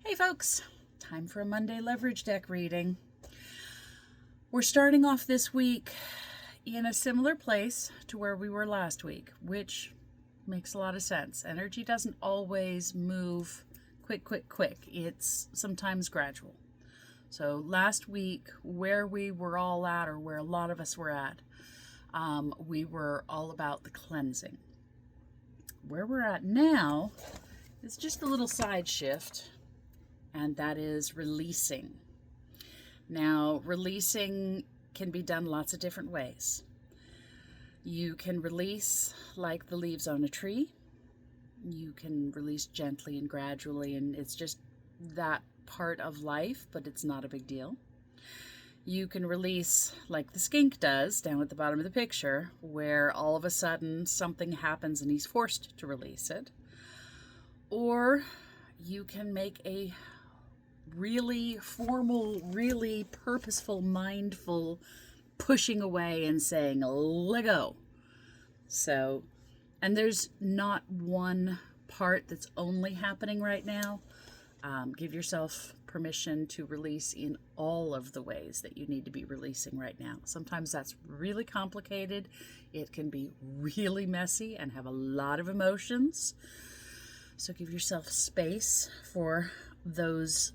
Hey folks, time for a Monday leverage deck reading. We're starting off this week in a similar place to where we were last week, which makes a lot of sense. Energy doesn't always move quick. It's sometimes gradual. So last week, where we were all at, or where a lot of us were at, we were all about the cleansing. Where we're at now is just a little side shift, and that is releasing. Now, releasing can be done lots of different ways. You can release like the leaves on a tree. You can release gently and gradually, and it's just that part of life, but it's not a big deal. You can release like the skink does down at the bottom of the picture, where all of a sudden something happens and he's forced to release it. Or you can make a really formal, really purposeful, mindful pushing away and saying, let go. So, and there's not one part that's only happening right now. Give yourself permission to release in all of the ways that you need to be releasing right now. Sometimes that's really complicated. It can be really messy and have a lot of emotions. So give yourself space for those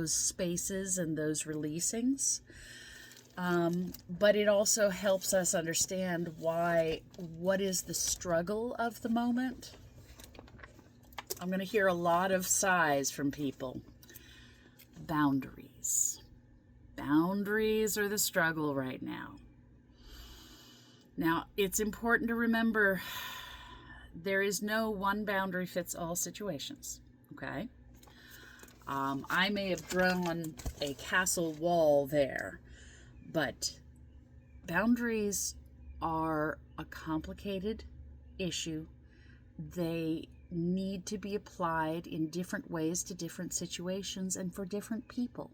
spaces and those releasings. But it also helps us understand what is the struggle of the moment. I'm going to hear a lot of sighs from people. Boundaries. Boundaries are the struggle right now. Now, it's important to remember there is no one boundary fits all situations, okay? I may have drawn a castle wall there, but boundaries are a complicated issue. They need to be applied in different ways to different situations and for different people.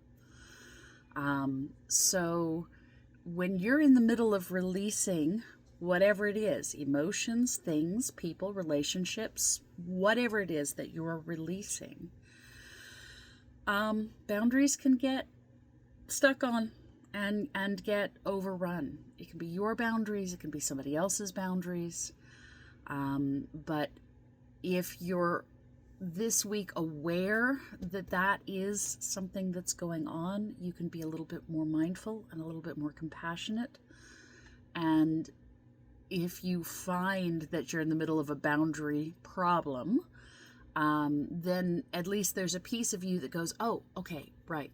So when you're in the middle of releasing whatever it is, emotions, things, people, relationships, whatever it is that you're releasing, boundaries can get stuck on and get overrun. It can be your boundaries, it can be somebody else's boundaries. But if you're this week aware that that is something that's going on, you can be a little bit more mindful and a little bit more compassionate. And if you find that you're in the middle of a boundary problem, then at least there's a piece of you that goes, oh, okay, right.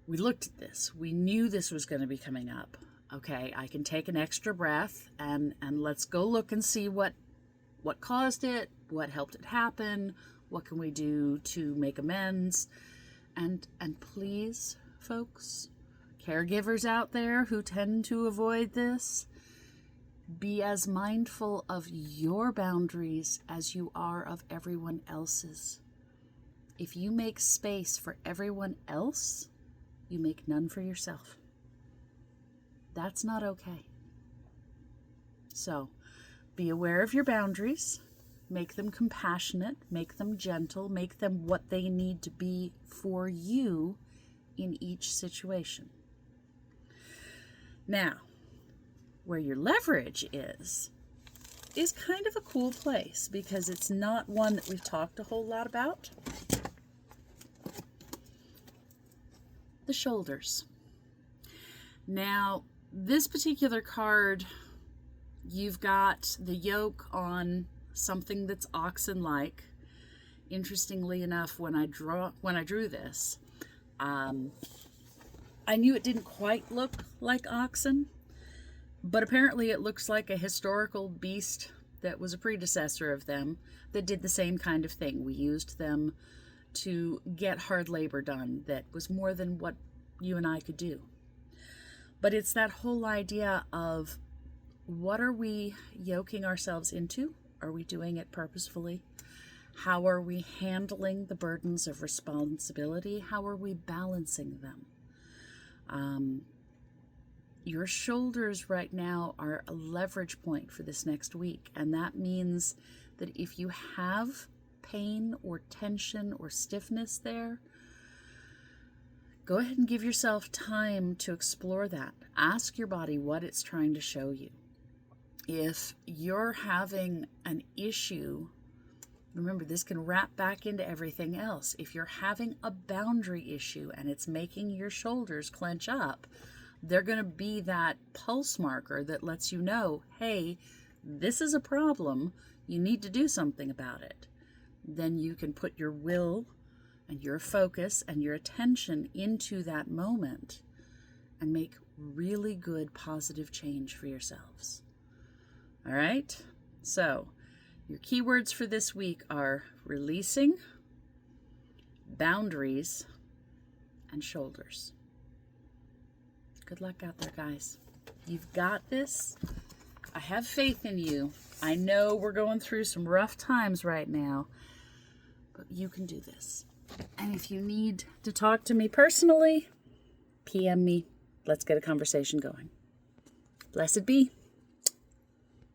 We looked at this. We knew this was going to be coming up. Okay, I can take an extra breath and let's go look and see what caused it, what helped it happen, what can we do to make amends. And please, folks, caregivers out there who tend to avoid this, be as mindful of your boundaries as you are of everyone else's. If you make space for everyone else, you make none for yourself. That's not okay. So, be aware of your boundaries. Make them compassionate. Make them gentle. Make them what they need to be for you in each situation. Now, where your leverage is kind of a cool place because it's not one that we've talked a whole lot about. The shoulders. Now, this particular card, you've got the yoke on something that's oxen-like. Interestingly enough, when I drew this, I knew it didn't quite look like oxen, but apparently it looks like a historical beast that was a predecessor of them that did the same kind of thing. We used them to get hard labor done that was more than what you and I could do. But it's that whole idea of, what are we yoking ourselves into? Are we doing it purposefully? How are we handling the burdens of responsibility? How are we balancing them? Your shoulders right now are a leverage point for this next week. And that means that if you have pain or tension or stiffness there, go ahead and give yourself time to explore that. Ask your body what it's trying to show you. If you're having an issue, remember, this can wrap back into everything else. If you're having a boundary issue and it's making your shoulders clench up, they're going to be that pulse marker that lets you know, hey, this is a problem. You need to do something about it. Then you can put your will and your focus and your attention into that moment and make really good positive change for yourselves. All right? So, your keywords for this week are releasing, boundaries, and shoulders. Good luck out there, guys. You've got this. I have faith in you. I know we're going through some rough times right now, but you can do this. And if you need to talk to me personally, PM me. Let's get a conversation going. Blessed be.